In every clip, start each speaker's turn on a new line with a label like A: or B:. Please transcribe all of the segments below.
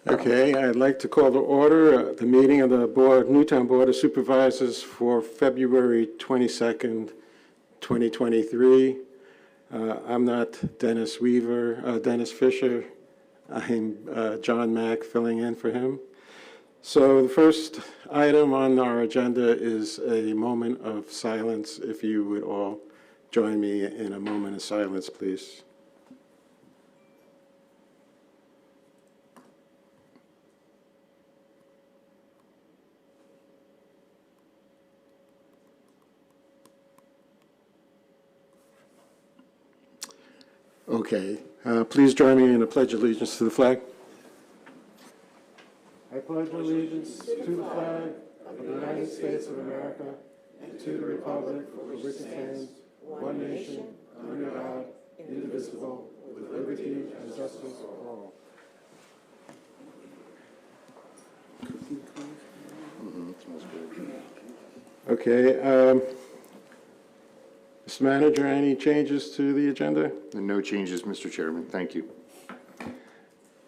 A: Okay, I'd like to call to order the meeting of the Newtown Board of Supervisors for February 22nd, 2023. I'm not Dennis Fisher. I'm John Mack filling in for him. So the first item on our agenda is a moment of silence. If you would all join me in a moment of silence, please. Okay, please join me in a pledge of allegiance to the flag. I pledge allegiance to the flag of the United States of America and to the republic for which it stands, one nation, under God, indivisible, with liberty and justice for all. Okay, Mr. Manager, any changes to the agenda?
B: No changes, Mr. Chairman. Thank you.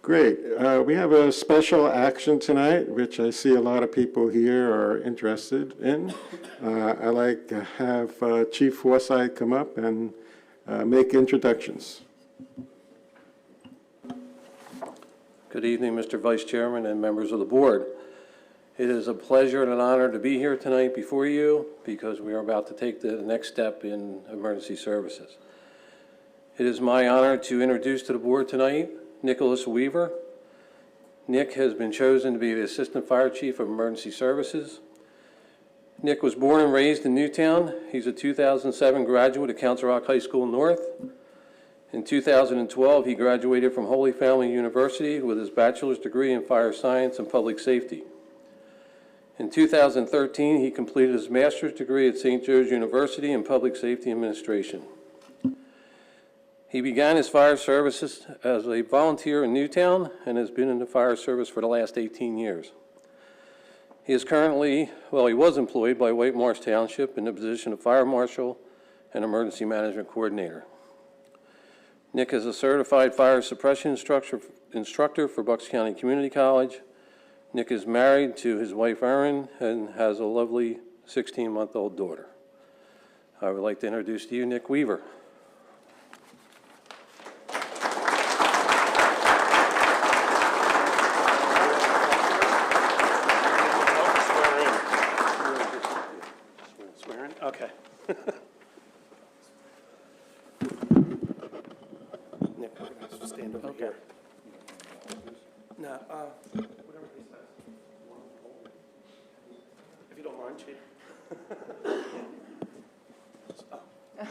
A: Great. We have a special action tonight, which I see a lot of people here are interested in. I'd like to have Chief Forsythe come up and make introductions.
C: Good evening, Mr. Vice Chairman and members of the board. It is a pleasure and an honor to be here tonight before you because we are about to take the next step in emergency services. It is my honor to introduce to the board tonight Nicholas Weaver. Nick has been chosen to be the Assistant Fire Chief of Emergency Services. Nick was born and raised in Newtown. He's a 2007 graduate of Council Rock High School North. In 2012, he graduated from Holy Family University with his bachelor's degree in fire science and public safety. In 2013, he completed his master's degree at St. Joe's University in Public Safety Administration. He began his fire services as a volunteer in Newtown and has been in the fire service for the last 18 years. He is currently, he was employed by White Marsh Township in the position of Fire Marshal and Emergency Management Coordinator. Nick is a certified fire suppression instructor for Bucks County Community College. Nick is married to his wife, Erin, and has a lovely 16-month-old daughter. I would like to introduce to you Nick Weaver.
D: Swear in? Okay. Nick, we're going to stand over here. No, whatever he says. If you don't mind, Chief. Oh,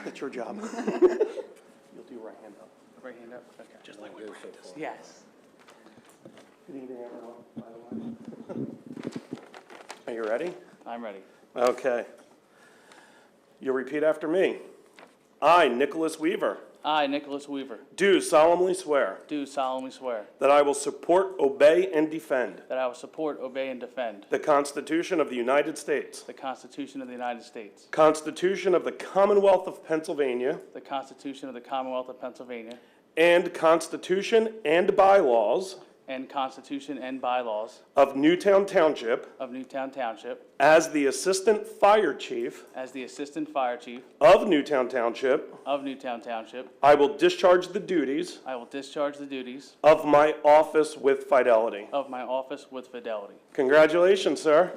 D: that's your job. You'll do right hand up.
E: Right hand up? Okay.
D: Just like we practiced.
E: Yes.
D: Good evening, everyone, by the way. Are you ready?
E: I'm ready.
D: Okay. You'll repeat after me. I, Nicholas Weaver,
E: I, Nicholas Weaver,
D: do solemnly swear
E: do solemnly swear
D: that I will support, obey, and defend
E: that I will support, obey, and defend
D: the Constitution of the United States,
E: the Constitution of the United States,
D: Constitution of the Commonwealth of Pennsylvania,
E: the Constitution of the Commonwealth of Pennsylvania,
D: and Constitution and bylaws
E: and Constitution and bylaws
D: of Newtown Township
E: of Newtown Township.
D: as the Assistant Fire Chief
E: As the Assistant Fire Chief
D: of Newtown Township,
E: of Newtown Township,
D: I will discharge the duties
E: I will discharge the duties
D: of my office with fidelity.
E: of my office with fidelity.
D: Congratulations, sir.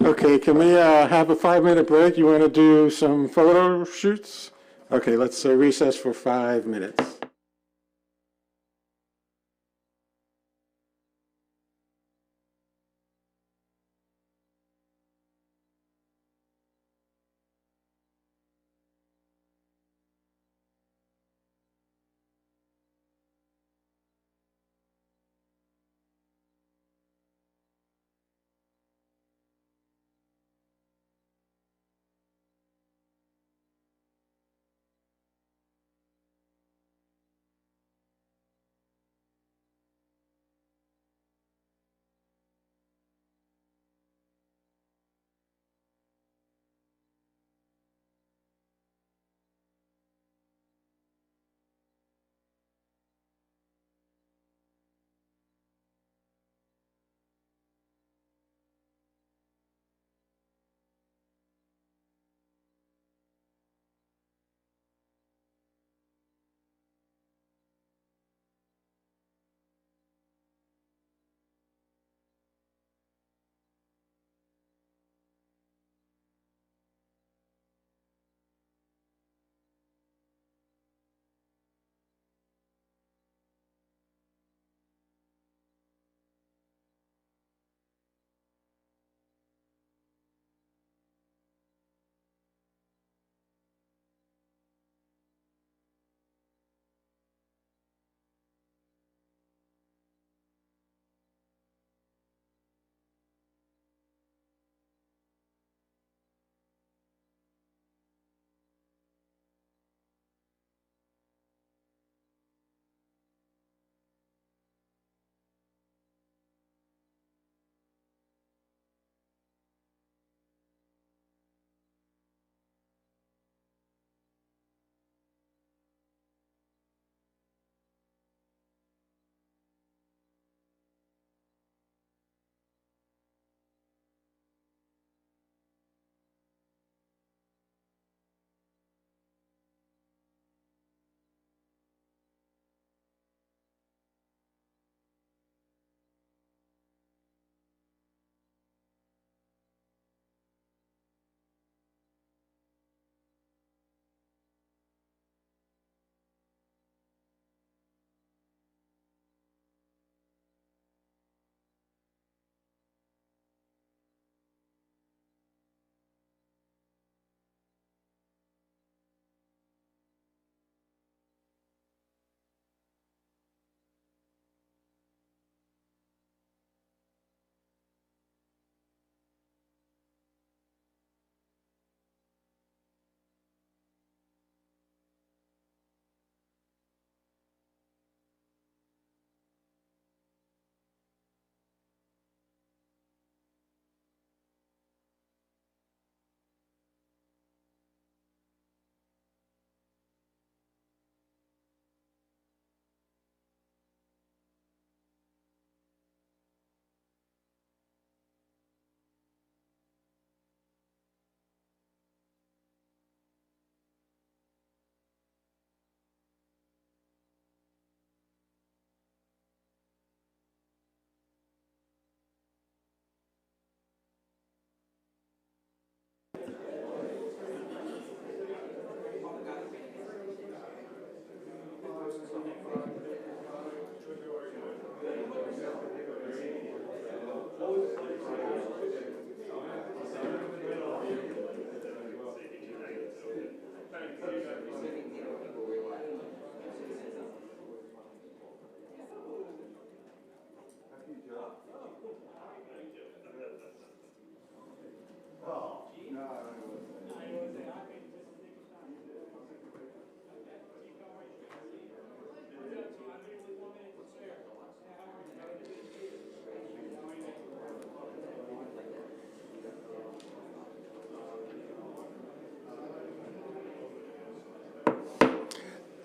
A: Okay, can we have a 5-minute break? You want to do some photo shoots? Okay, let's recess for 5 minutes.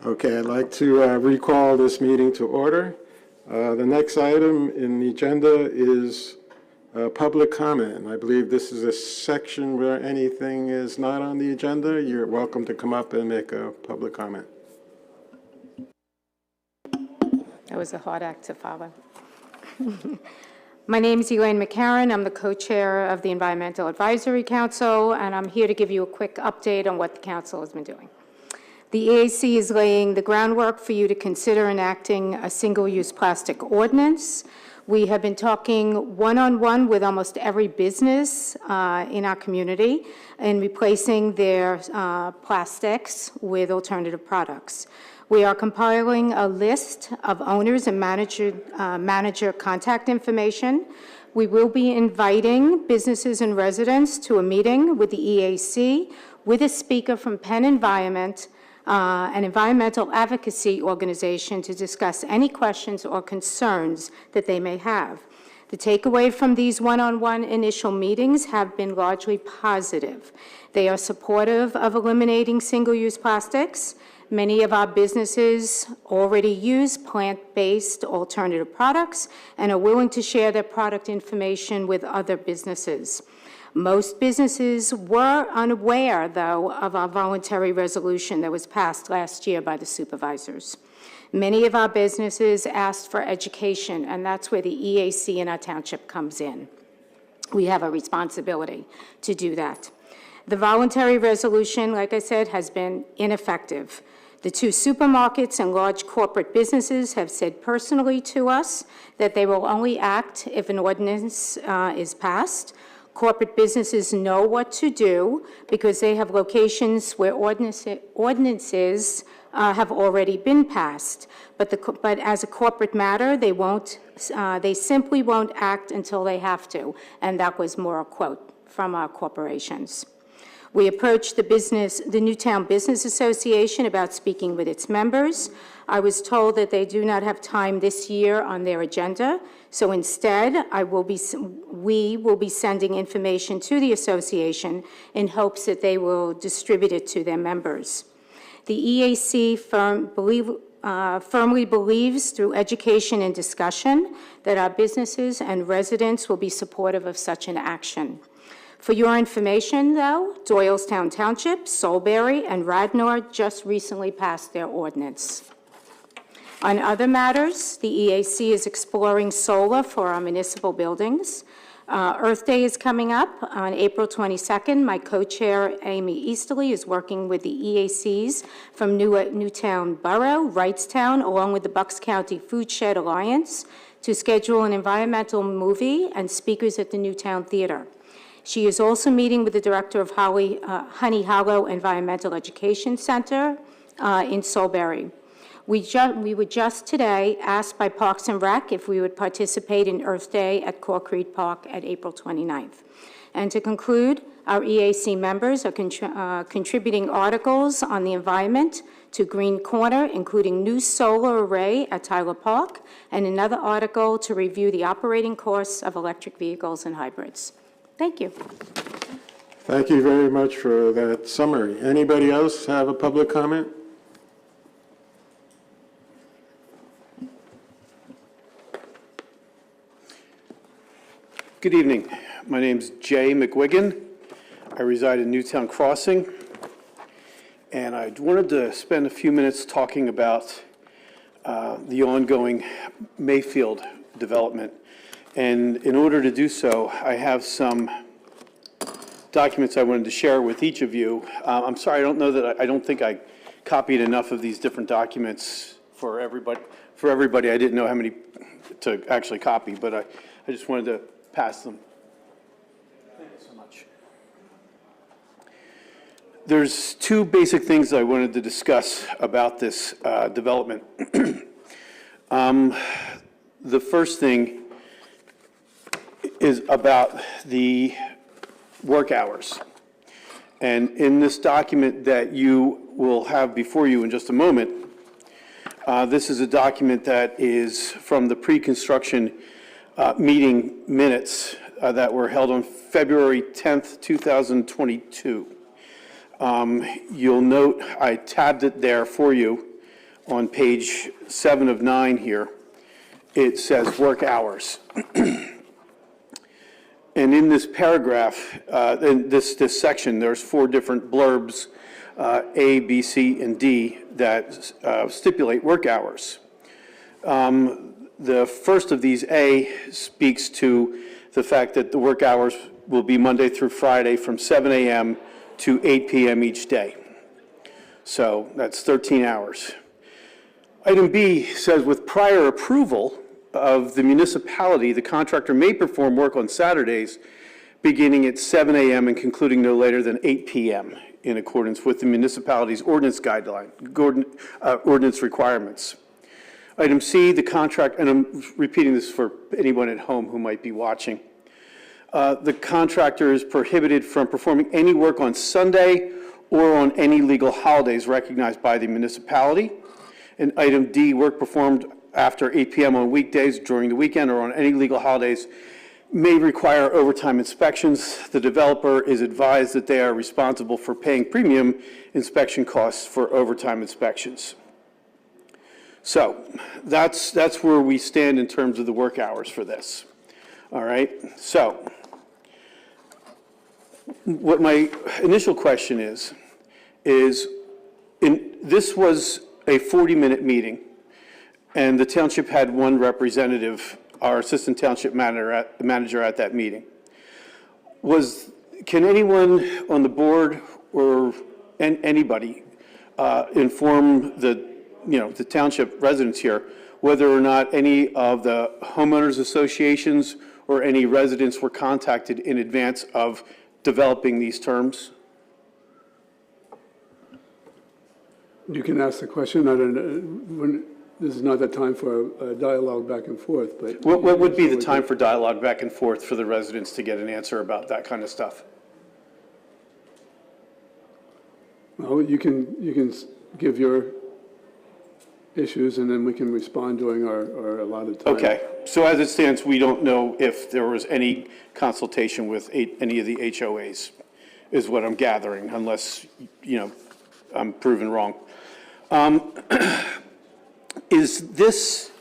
A: Okay, I'd like to recall this meeting to order. The next item in the agenda is public comment. I believe this is a section where anything is not on the agenda. You're welcome to come up and make a public comment.
F: That was a hard act to follow. My name is Elaine McCarron. I'm the co-chair of the Environmental Advisory Council, and I'm here to give you a quick update on what the council has been doing. The EAC is laying the groundwork for you to consider enacting a single-use plastic ordinance. We have been talking one-on-one with almost every business in our community and replacing their plastics with alternative products. We are compiling a list of owners and manager contact information. We will be inviting businesses and residents to a meeting with the EAC with a speaker from Penn Environment, an environmental advocacy organization, to discuss any questions or concerns that they may have. The takeaway from these one-on-one initial meetings have been largely positive. They are supportive of eliminating single-use plastics. Many of our businesses already use plant-based alternative products and are willing to share their product information with other businesses. Most businesses were unaware, though, of our voluntary resolution that was passed last year by the supervisors. Many of our businesses asked for education, and that's where the EAC in our township comes in. We have a responsibility to do that. The voluntary resolution, like I said, has been ineffective. The two supermarkets and large corporate businesses have said personally to us that they will only act if an ordinance is passed. Corporate businesses know what to do because they have locations where ordinances have already been passed. But as a corporate matter, they simply won't act until they have to. And that was more a quote from our corporations. We approached the Newtown Business Association about speaking with its members. I was told that they do not have time this year on their agenda, so instead we will be sending information to the association in hopes that they will distribute it to their members. The EAC firmly believes through education and discussion that our businesses and residents will be supportive of such an action. For your information, though, Doylestown Township, Solberry, and Radnor just recently passed their ordinance. On other matters, the EAC is exploring solar for our municipal buildings. Earth Day is coming up on April 22nd. My co-chair, Amy Easterly, is working with the EACs from Newtown Borough, Wrightstown, along with the Bucks County Food Shed Alliance, to schedule an environmental movie and speakers at the Newtown Theater. She is also meeting with the director of Honey Hollow Environmental Education Center in Solberry. We were just today asked by Parks and Rec if we would participate in Earth Day at Cork Park at April 29th. And to conclude, our EAC members are contributing articles on the environment to Green Corner, including new solar array at Tyler Park, and another article to review the operating costs of electric vehicles and hybrids. Thank you.
A: Thank you very much for that summary. Anybody else have a public comment?
D: Good evening. My name's Jay McWiggin. I reside in Newtown Crossing, and I wanted to spend a few minutes talking about the ongoing Mayfield development. And in order to do so, I have some documents I wanted to share with each of you. I'm sorry, I don't think I copied enough of these different documents for everybody. I didn't know how many to actually copy, but I just wanted to pass them. Thank you so much. There's two basic things I wanted to discuss about this development. The first thing is about the work hours. And in this document that you will have before you in just a moment, this is a document that is from the pre-construction meeting minutes that were held on February 10th, 2022. You'll note I tabbed it there for you on page 7 of 9 here, it says work hours. And in this paragraph, in this section, there's 4 different blurbs, A, B, C, and D, that stipulate work hours. The first of these, A, speaks to the fact that the work hours will be Monday through Friday from 7 a.m. to 8 p.m. each day. So that's 13 hours. Item B says, with prior approval of the municipality, the contractor may perform work on Saturdays beginning at 7 a.m. and concluding no later than 8 p.m. in accordance with the municipality's ordinance ordinance requirements. Item C, the contract, and I'm repeating this for anyone at home who might be watching. The contractor is prohibited from performing any work on Sunday or on any legal holidays recognized by the municipality. And item D, work performed after 8 p.m. on weekdays, during the weekend, or on any legal holidays may require overtime inspections. The developer is advised that they are responsible for paying premium inspection costs for overtime inspections. So that's where we stand in terms of the work hours for this. All right, so what my initial question is this was a 40-minute meeting, and the township had one representative, our assistant township manager at that meeting. Can anyone on the board or anybody inform the township residents here whether or not any of the homeowners associations or any residents were contacted in advance of developing these terms?
G: You can ask the question. I don't know. This is not the time for a dialogue back and forth, but...
D: What would be the time for dialogue back and forth for the residents to get an answer about that kind of stuff?
G: Well, you can give your issues, and then we can respond during our allotted time.
D: Okay, so as it stands, we don't know if there was any consultation with any of the HOAs, is what I'm gathering, unless, I'm proven wrong. Is this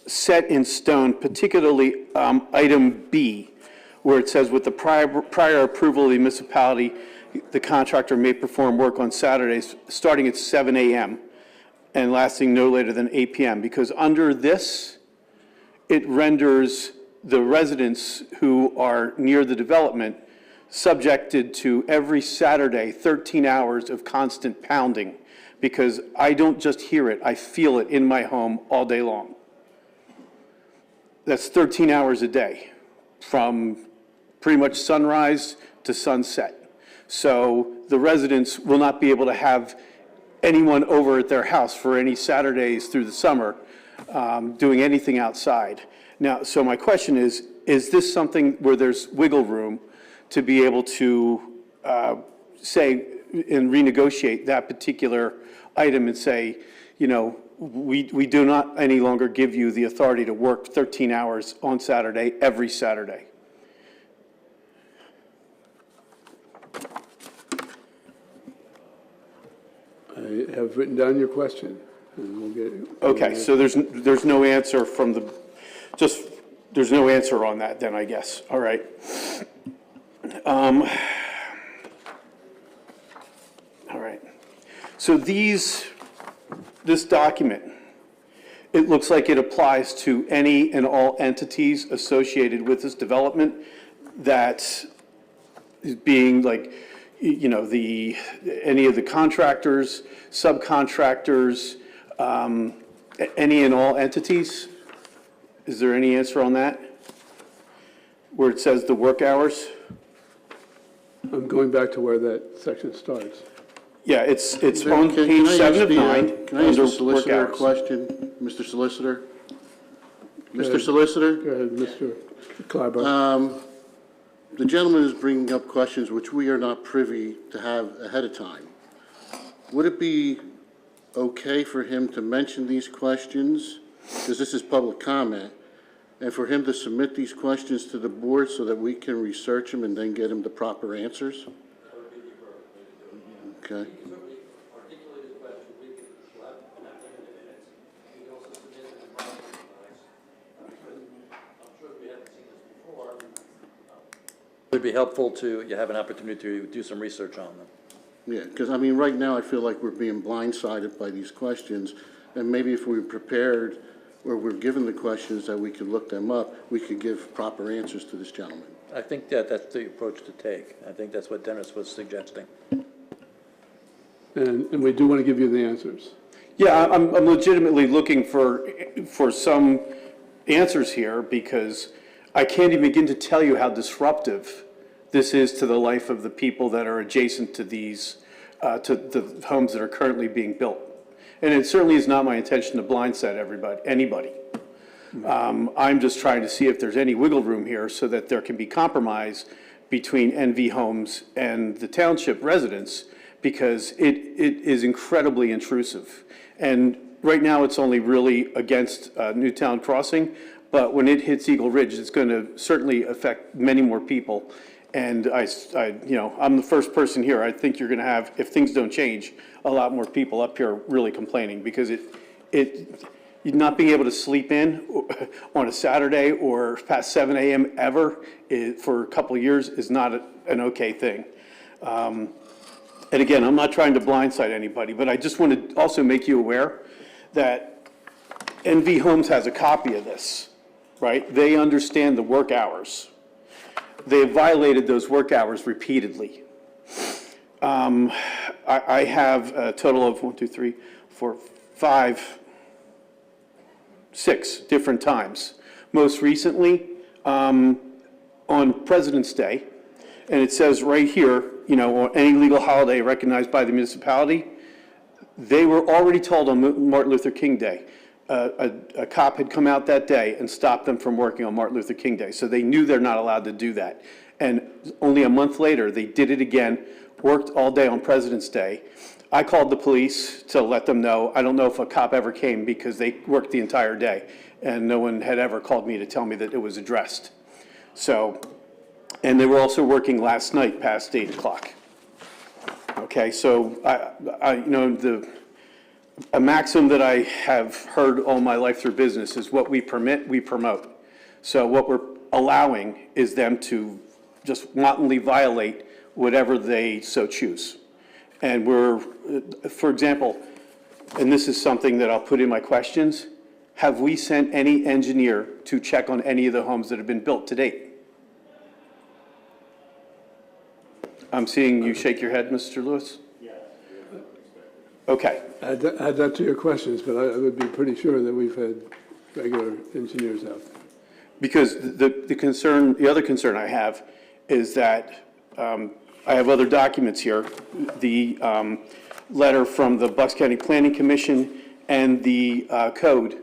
D: set in stone, particularly item B, where it says with the prior approval of the municipality, the contractor may perform work on Saturdays starting at 7 a.m. and lasting no later than 8 p.m. Because under this, it renders the residents who are near the development subjected to every Saturday 13 hours of constant pounding, because I don't just hear it, I feel it in my home all day long. That's 13 hours a day from pretty much sunrise to sunset. So the residents will not be able to have anyone over at their house for any Saturdays through the summer doing anything outside. Now, so my question is this something where there's wiggle room to be able to say and renegotiate that particular item and say, we do not any longer give you the authority to work 13 hours on Saturday, every Saturday?
G: I have written down your question, and we'll get...
D: Okay, so there's no answer from there's no answer on that then, I guess. All right. All right. So this document, it looks like it applies to any and all entities associated with this development that is being like, any of the contractors, subcontractors, any and all entities? Is there any answer on that? Where it says the work hours?
G: I'm going back to where that section starts.
D: Yeah, it's
B: Can
D: on
B: I
D: page
B: ask
D: 7 of
B: the,
D: 9.
B: Can I ask
D: under
B: the solicitor a
D: work hours.
B: question, Mr. Solicitor? Mr.
G: ahead.
B: Solicitor?
G: Go ahead, Mr. Kleiber.
B: The gentleman is bringing up questions which we are not privy to have ahead of time. Would it be okay for him to mention these questions, because this is public comment, and for him to submit these questions to the board so that we can research them and then get him the proper answers? Okay.
H: It'd be helpful to you have an opportunity to do some research on them.
B: Yeah, because I mean, right now, I feel like we're being blindsided by these questions, and maybe if we were prepared, or we're given the questions that we could look them up, we could give proper answers to this gentleman.
H: I think that that's the approach to take. I think that's what Dennis was suggesting.
G: And we do want to give you the answers.
D: Yeah, I'm legitimately looking for some answers here, because I can't even begin to tell you how disruptive this is to the life of the people that are adjacent to these, to the homes that are currently being built. And it certainly is not my intention to blindside anybody. I'm just trying to see if there's any wiggle room here so that there can be compromise between NV Homes and the township residents, because it is incredibly intrusive. And right now, it's only really against Newtown Crossing, but when it hits Eagle Ridge, it's going to certainly affect many more people. And I'm the first person here. I think you're going to have, if things don't change, a lot more people up here really complaining, because not being able to sleep in on a Saturday or past 7 a.m. ever for a couple of years is not an okay thing. And again, I'm not trying to blindside anybody, but I just want to also make you aware that NV Homes has a copy of this, right? They understand the work hours. They have violated those work hours repeatedly. I have a total of 6 different times. Most recently, on President's Day, and it says right here, on any legal holiday recognized by the municipality, they were already told on Martin Luther King Day. A cop had come out that day and stopped them from working on Martin Luther King Day. So they knew they're not allowed to do that. And only a month later, they did it again, worked all day on President's Day. I called the police to let them know. I don't know if a cop ever came, because they worked the entire day, and no one had ever called me to tell me that it was addressed. So, and they were also working last night past 8 o'clock. Okay, so a maxim that I have heard all my life through business is what we permit, we promote. So what we're allowing is them to just wantonly violate whatever they so choose. And for example, and this is something that I'll put in my questions, have we sent any engineer to check on any of the homes that have been built to date? I'm seeing you shake your head, Mr. Lewis? Yes. Okay.
G: Add that to your questions, but I would be pretty sure that we've had regular engineers out there.
D: Because the other concern I have is that I have other documents here. The letter from the Bucks County Planning Commission and the code,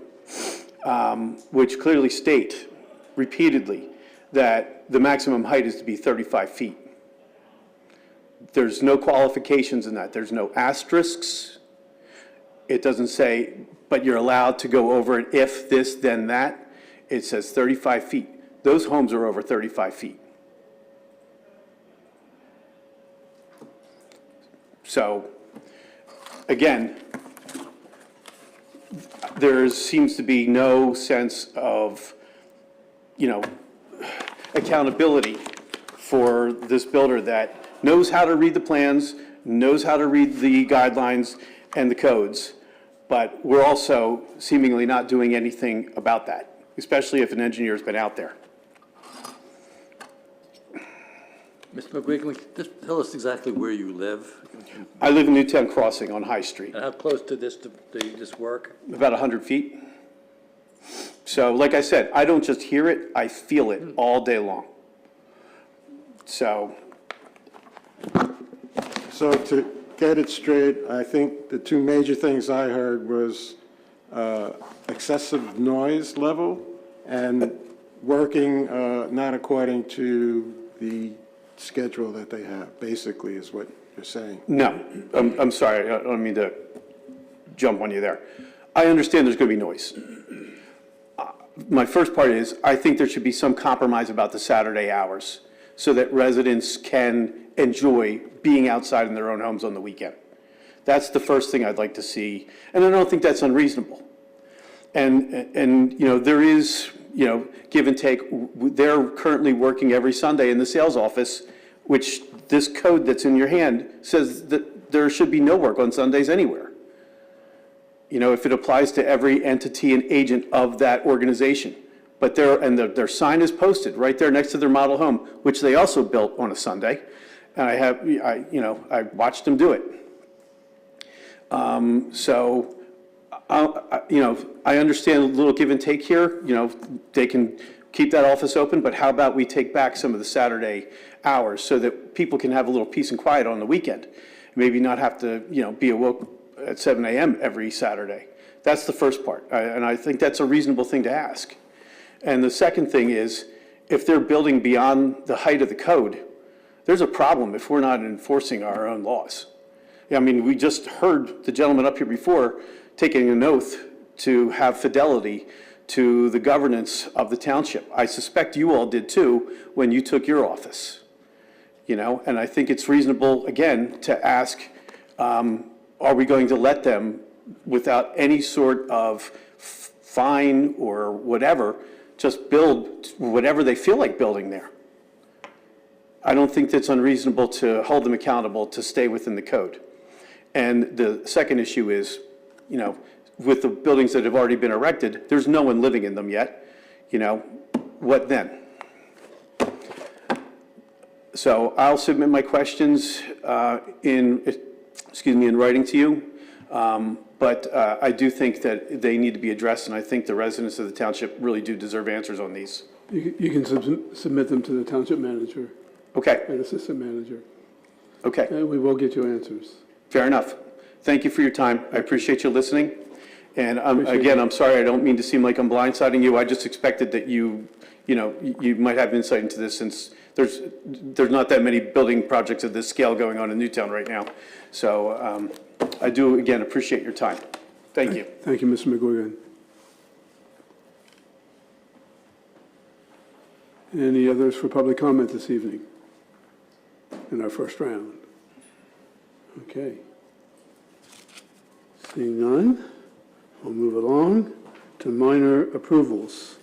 D: which clearly state repeatedly that the maximum height is to be 35 feet. There's no qualifications in that. There's no asterisks. It doesn't say, but you're allowed to go over it if this, then that. It says 35 feet. Those homes are over 35 feet. So, again, there seems to be no sense of, accountability for this builder that knows how to read the plans, knows how to read the guidelines and the codes, but we're also seemingly not doing anything about that, especially if an engineer's been out there.
H: Mr. McGuigan, just tell us exactly where you live
D: I live in Newtown Crossing on High Street,
H: and how close to this work.
D: about 100 feet. So, like I said, I don't just hear it, I feel it all day long. So
A: to get it straight, I think the two major things I heard was excessive noise level and working not according to the schedule that they have, basically, is what you're saying.
D: No, I'm sorry, I don't mean to jump on you there. I understand there's going to be noise. My first part is, I think there should be some compromise about the Saturday hours so that residents can enjoy being outside in their own homes on the weekend. That's the first thing I'd like to see, and I don't think that's unreasonable. And there is give and take. They're currently working every Sunday in the sales office, which this code that's in your hand says that there should be no work on Sundays anywhere. If it applies to every entity and agent of that organization. But their sign is posted right there next to their model home, which they also built on a Sunday. And I watched them do it. So, I understand a little give and take here. They can keep that office open, but how about we take back some of the Saturday hours so that people can have a little peace and quiet on the weekend? Maybe not have to, be awoke at 7 a.m. every Saturday. That's the first part. And I think that's a reasonable thing to ask. And the second thing is, if they're building beyond the height of the code, there's a problem if we're not enforcing our own laws. We just heard the gentleman up here before taking an oath to have fidelity to the governance of the township. I suspect you all did too when you took your office. And I think it's reasonable, again, to ask, are we going to let them, without any sort of fine or whatever, just build whatever they feel like building there? I don't think that's unreasonable to hold them accountable to stay within the code. And the second issue is, with the buildings that have already been erected, there's no one living in them yet. What then? So I'll submit my questions in writing to you. But I do think that they need to be addressed, and I think the residents of the township really do deserve answers on these.
G: You can submit them to the township manager
D: Okay,
G: and assistant manager,
D: okay,
G: and we will get you answers.
D: fair enough. Thank you for your time. I appreciate you listening. And again, I'm sorry, I don't mean to seem like I'm blindsiding you. I just expected that you might have insight into this, since there's not that many building projects of this scale going on in Newtown right now. So I do, again, appreciate your time. Thank you.
G: Thank you, Mr. McGuigan. Any others for public comment this evening in our first round? Okay. Seeing none, we'll move along to minor approvals.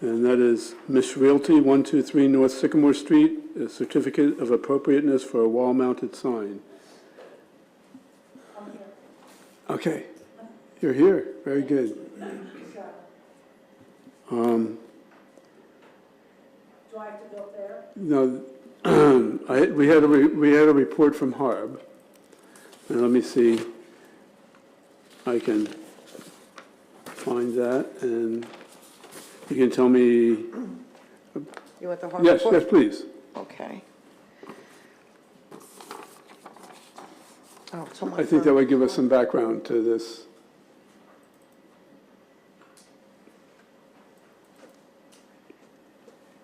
G: And that is Mish Realty, 123 North Sycamore Street, a certificate of appropriateness for a wall-mounted sign. Okay, you're here, very good. Do I have to go up there? No, we had a report from Harb, and let me see, I can find that, and you can tell me.
I: You want the Harb
G: Yes,
I: report?
G: yes, please.
I: Okay. Oh, it's on my
G: I think that
I: phone.
G: would give us some background to this.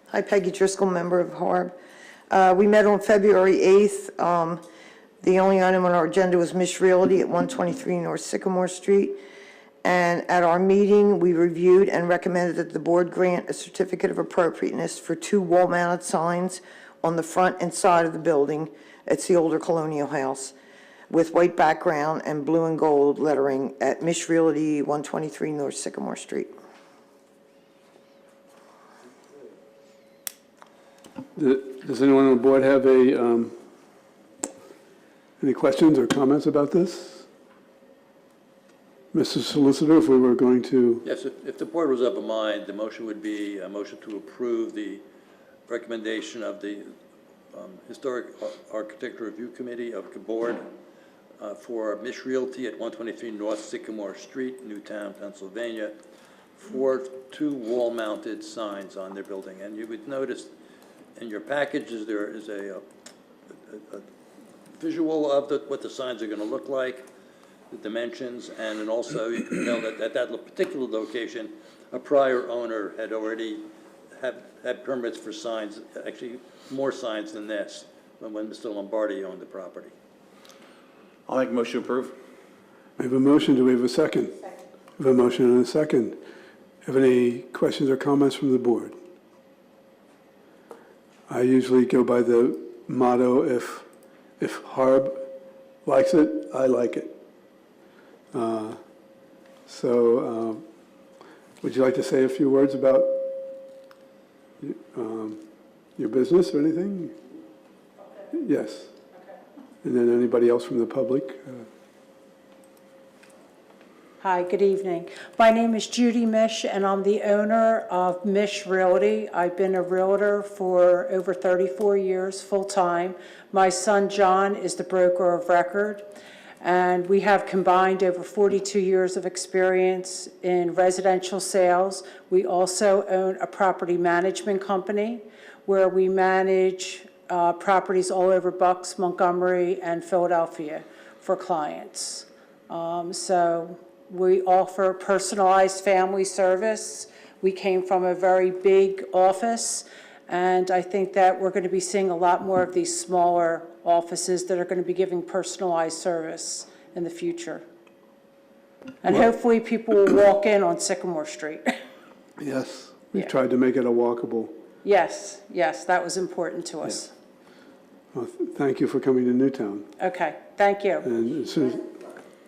I: Hi, Peggy Driscoll, member of Harb. We met on February 8th. The only item on our agenda was Mish Realty at 123 North Sycamore Street. And at our meeting, we reviewed and recommended that the board grant a certificate of appropriateness for 2 wall-mounted signs on the front and side of the building. It's the older colonial house, with white background and blue and gold lettering at Mish Realty, 123 North Sycamore Street.
G: Does anyone on the board have any questions or comments about this? Mr. Solicitor, if we were going to,
H: Yes, if the board was of a mind, the motion would be a motion to approve the recommendation of the Historic Architecture Review Committee of the board for Mish Realty at 123 North Sycamore Street, Newtown, Pennsylvania, for 2 wall-mounted signs on their building. And you would notice in your packages there is a visual of what the signs are going to look like, the dimensions, and then also you can tell that at that particular location, a prior owner had already had permits for signs, actually more signs than this, when Mr. Lombardi owned the property.
J: I'll make a motion to approve.
G: we have a motion, do we have a second? We have a motion and a second. Have any questions or comments from the board? I usually go by the motto, if Harb likes it, I like it. Would you like to say a few words about your business or anything? Yes. And then anybody else from the public?
K: Hi, good evening. My name is Judy Mish, and I'm the owner of Mish Realty. I've been a realtor for over 34 years, full-time. My son, John, is the broker of record, and we have combined over 42 years of experience in residential sales. We also own a property management company where we manage properties all over Bucks, Montgomery, and Philadelphia for clients. We offer personalized family service. We came from a very big office, and I think that we're going to be seeing a lot more of these smaller offices that are going to be giving personalized service in the future. And hopefully people will walk in on Sycamore Street.
G: Yes, we've
K: Yeah.
G: tried to make it a walkable.
K: Yes, that was important to us.
G: Well, thank you for coming to Newtown.
K: Okay, thank you.
G: And as soon as,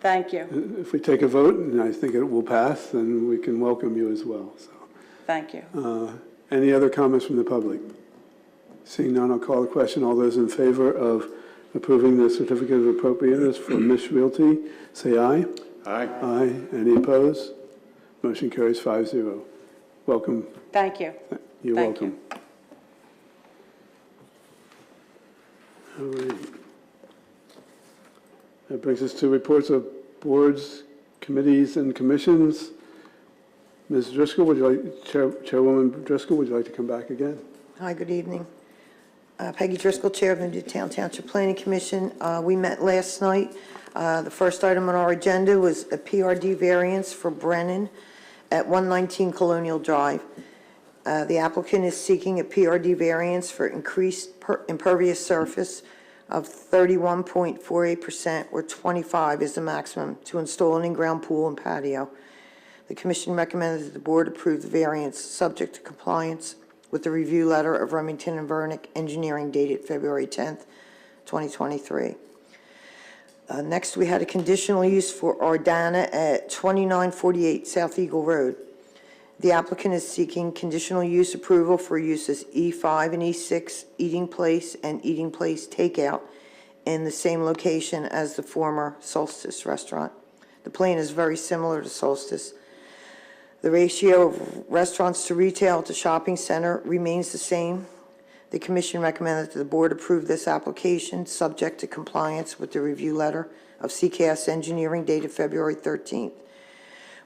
K: Thank you.
G: if we take a vote, and I think it will pass, then we can welcome you as well. So,
K: Thank you.
G: any other comments from the public? Seeing none, I'll call the question. All those in favor of approving the certificate of appropriateness for Mish Realty, say aye.
J: Aye.
G: Aye. Any opposed? Motion carries 5-0. Welcome.
K: Thank you.
G: You're
K: Thank
G: welcome. All right. That brings us to reports of boards, committees, and commissions. Ms. Driscoll, would you like, Chairwoman Driscoll, would you like to come back again?
I: Hi, good evening. Peggy Driscoll, Chair of the Newtown Township Planning Commission. We met last night. The first item on our agenda was a PRD variance for Brennan at 119 Colonial Drive. The applicant is seeking a PRD variance for increased impervious surface of 31.48%, where 25 is the maximum, to install an in-ground pool and patio. The commission recommended that the board approve the variance subject to compliance with the review letter of Remington and Vernick Engineering dated February 10th, 2023. Next, we had a conditional use for Ardana at 2948 South Eagle Road. The applicant is seeking conditional use approval for uses E5 and E6 eating place and eating place takeout in the same location as the former Solstice restaurant. The plan is very similar to Solstice. The ratio of restaurants to retail to shopping center remains the same. The commission recommended that the board approve this application subject to compliance with the review letter of CCAS Engineering dated February 13th.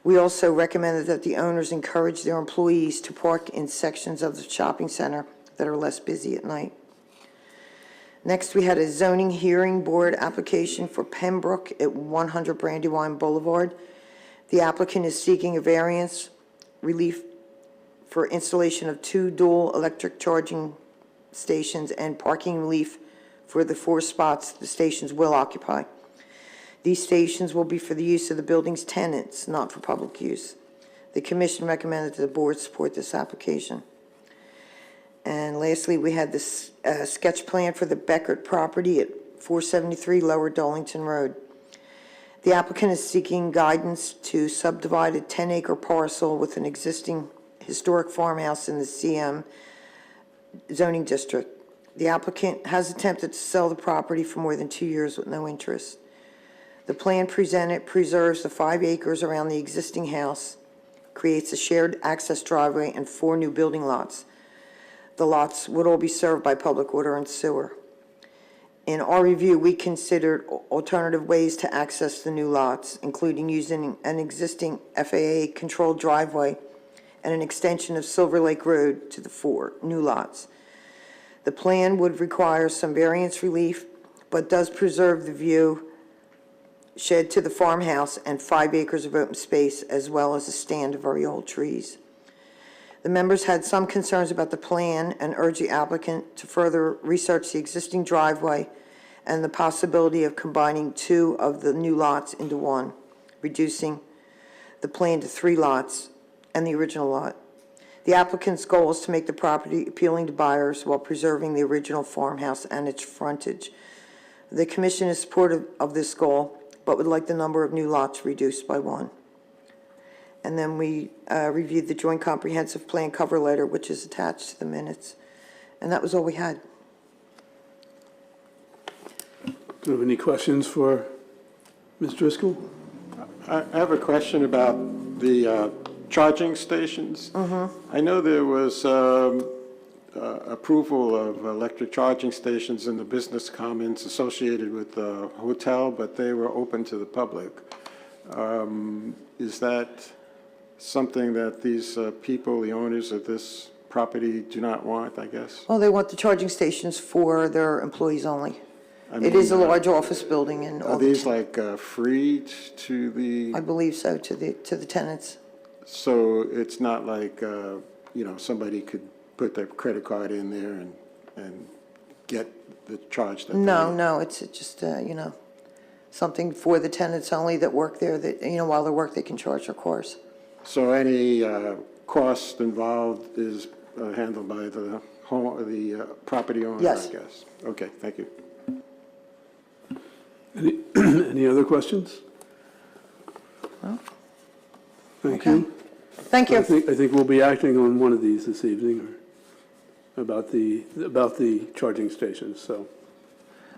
I: We also recommended that the owners encourage their employees to park in sections of the shopping center that are less busy at night. Next, we had a zoning hearing board application for Pembroke at 100 Brandywine Boulevard. The applicant is seeking a variance relief for installation of 2 dual electric charging stations and parking relief for the 4 spots the stations will occupy. These stations will be for the use of the building's tenants, not for public use. The commission recommended that the board support this application. And lastly, we had this sketch plan for the Beckert property at 473 Lower Dolington Road. The applicant is seeking guidance to subdivide a 10-acre parcel with an existing historic farmhouse in the CM zoning district. The applicant has attempted to sell the property for more than 2 years with no interest. The plan presented preserves the 5 acres around the existing house, creates a shared access driveway and 4 new building lots. The lots would all be served by public water and sewer. In our review, we considered alternative ways to access the new lots, including using an existing FAA-controlled driveway and an extension of Silver Lake Road to the 4 new lots. The plan would require some variance relief, but does preserve the view shed to the farmhouse and 5 acres of open space, as well as a stand of very old trees. The members had some concerns about the plan and urged the applicant to further research the existing driveway and the possibility of combining 2 of the new lots into 1, reducing the plan to 3 lots and the original lot. The applicant's goal is to make the property appealing to buyers while preserving the original farmhouse and its frontage. The commission is supportive of this goal, but would like the number of new lots reduced by 1. And then we reviewed the joint comprehensive plan cover letter, which is attached to the minutes. And that was all we had.
G: Do you have any questions for Ms. Driscoll?
A: I have a question about the charging stations. I know there was approval of electric charging stations in the business commons associated with the hotel, but they were open to the public. Is that something that these people, the owners of this property, do not want, I guess?
I: Well, they want the charging stations for their employees only.
A: I
I: It is a
A: mean,
I: large office building and all
A: Are
I: the,
A: these like free to the,
I: I believe so, to the tenants.
A: so it's not like, somebody could put their credit card in there and get the charge that they
I: No,
A: need?
I: no, it's just, something for the tenants only that work there, that, while they work, they can charge their cars.
A: So any cost involved is handled by the property owner, I
I: Yes.
A: guess? Okay, thank you.
G: Any other questions? Thank you.
I: Thank you.
G: I think we'll be acting on one of these this evening, or about the charging stations, so.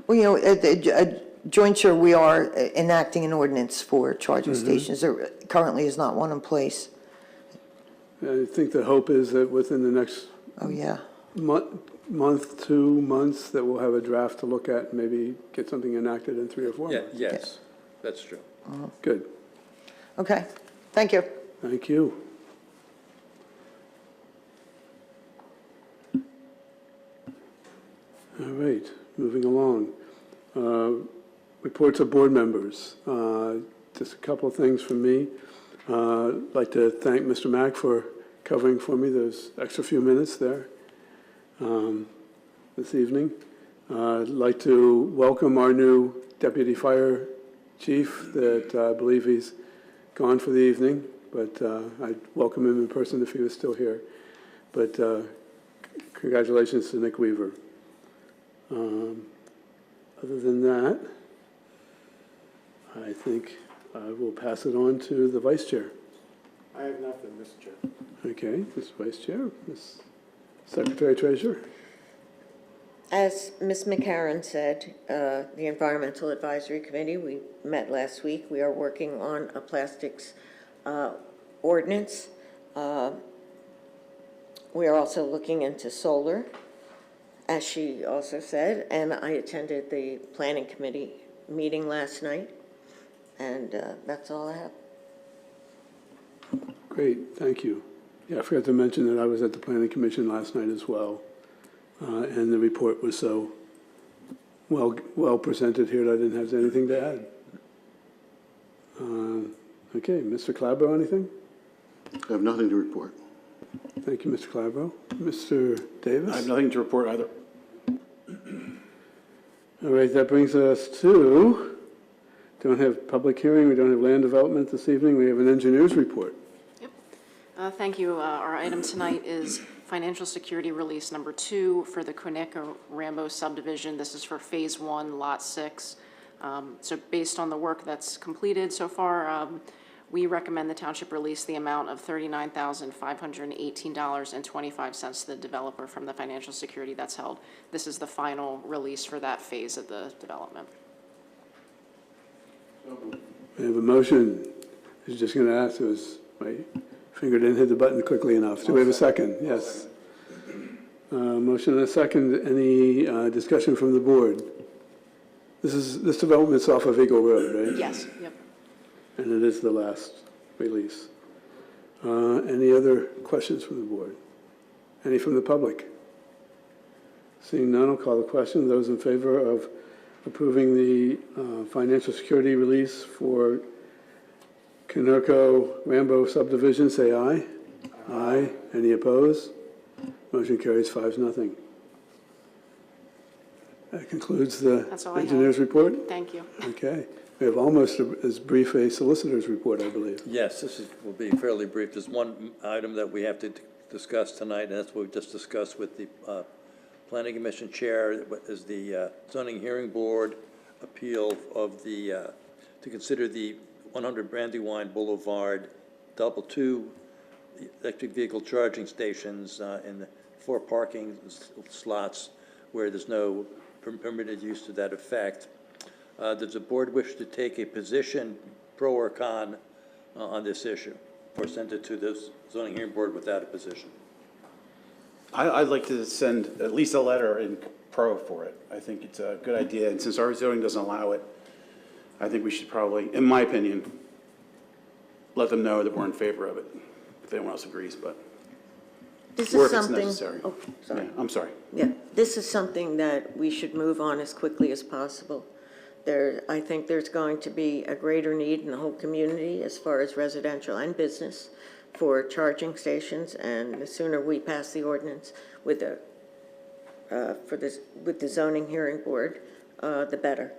I: Well, at Jointure, we are enacting an ordinance for charging stations. There currently is not one in place.
G: I think the hope is that within the next
I: Oh, yeah.
G: month, 2 months, that we'll have a draft to look at, and maybe get something enacted in 3 or 4
H: Yeah,
G: months.
H: yes, that's true.
G: Good,
I: Okay, thank you.
G: thank you. All right, moving along. Reports of board members. Just a couple of things from me. I'd like to thank Mr. Mack for covering for me those extra few minutes there this evening. I'd like to welcome our new deputy fire chief that I believe he's gone for the evening, but I'd welcome him in person if he was still here. But congratulations to Nick Weaver. Other than that, I think I will pass it on to the vice chair.
A: I have nothing, Mr. Chair.
G: Okay, Ms. Vice Chair, Ms. Secretary Treasurer.
L: As Ms. McCarron said, the Environmental Advisory Committee, we met last week. We are working on a plastics ordinance. We are also looking into solar, as she also said, and I attended the Planning Committee meeting last night, and that's all I have.
G: Great, thank you. Yeah, I forgot to mention that I was at the Planning Commission last night as well, and the report was so well presented here that I didn't have anything to add. Okay, Mr. Calabro, anything?
B: I have nothing to report.
G: Thank you, Mr. Calabro. Mr. Davis?
J: I have nothing to report either.
G: All right, that brings us to, don't have public hearing, we don't have land development this evening, we have an engineer's report.
M: Thank you. Our item tonight is financial security release number 2 for the Conecuh Rambo subdivision. This is for Phase 1, Lot 6. So based on the work that's completed so far, we recommend the township release the amount of $39,518.25 to the developer from the financial security that's held. This is the final release for that phase of the development.
G: I have a motion. I was just going to ask, my finger didn't hit the button quickly enough. Do we have a second? Yes. Motion and a second. Any discussion from the board? This development's off of Eagle Road, right?
M: Yes, yep.
G: And it is the last release. Any other questions from the board? Any from the public? Seeing none, I'll call the question. Those in favor of approving the financial security release for Conecuh Rambo subdivision, say aye. Aye. Any opposed? Motion carries 5-0. That concludes the
M: That's all I have.
G: engineer's report.
M: Thank you.
G: Okay. We have almost as brief a solicitor's report, I believe.
H: Yes, will be fairly brief. There's one item that we have to discuss tonight, and that's what we just discussed with the Planning Commission Chair, is the zoning hearing board appeal of the, to consider the 100 Brandywine Boulevard double two electric vehicle charging stations in the 4 parking slots where there's no permitted use to that effect. Does the board wish to take a position, pro or con, on this issue, or send it to the zoning hearing board without a position?
J: I'd like to send at least a letter in pro for it. I think it's a good idea, and since our zoning doesn't allow it, I think we should probably, in my opinion, let them know that we're in favor of it, if anyone else agrees, but,
L: This
J: or
L: is
J: if it's
L: something.
J: necessary.
L: Oh, sorry.
J: Yeah, I'm sorry.
L: Yeah, this is something that we should move on as quickly as possible. I think there's going to be a greater need in the whole community as far as residential and business for charging stations, and the sooner we pass the ordinance with the zoning hearing board, the better.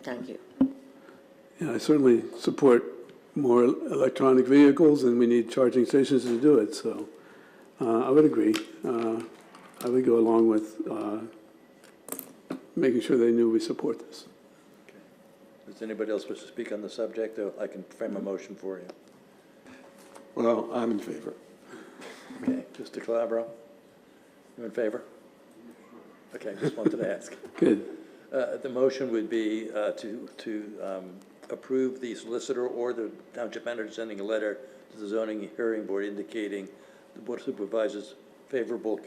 L: Thank you.
G: Yeah, I certainly support more electronic vehicles, and we need charging stations to do it, so I would agree. I would go along with making sure they knew we support this.
H: Does anybody else wish to speak on the subject? I can frame a motion for you.
A: Well, I'm in favor.
H: Okay, Mr. Calabro, you in favor? Okay, just wanted to ask.
G: Good.
H: The motion would be to approve the solicitor or the township manager sending a letter to the zoning hearing board indicating the board of supervisors' favorable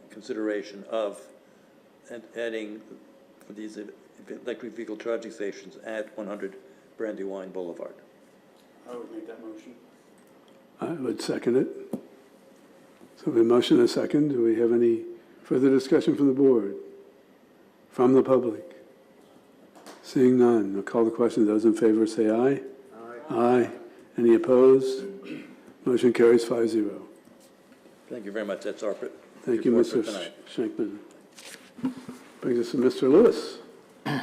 H: consideration of adding these electric vehicle charging stations at 100 Brandywine Boulevard.
J: I would make that motion.
G: I would second it. So we have a motion and a second. Do we have any further discussion from the board? From the public? Seeing none, I'll call the question. Those in favor say aye. Aye. Aye. Any opposed? Motion carries 5-0.
H: Thank you very much. That's our
G: Thank you,
H: report for
G: Mr.
H: tonight.
G: Schenkman. Brings us to Mr. Lewis.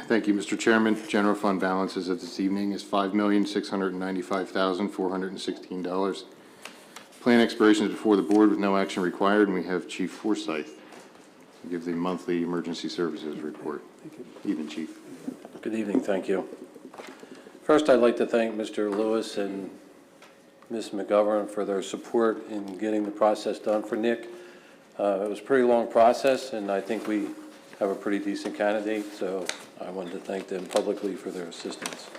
N: Thank you, Mr. Chairman. General fund balances of this evening is $5,695,416. Plan expiration is before the board with no action required, and we have Chief Forsyth to give the monthly emergency services report. Evening, Chief.
C: Good evening, thank you. First, I'd like to thank Mr. Lewis and Ms. McGovern for their support in getting the process done for Nick. It was a pretty long process, and I think we have a pretty decent candidate, so I wanted to thank them publicly for their assistance.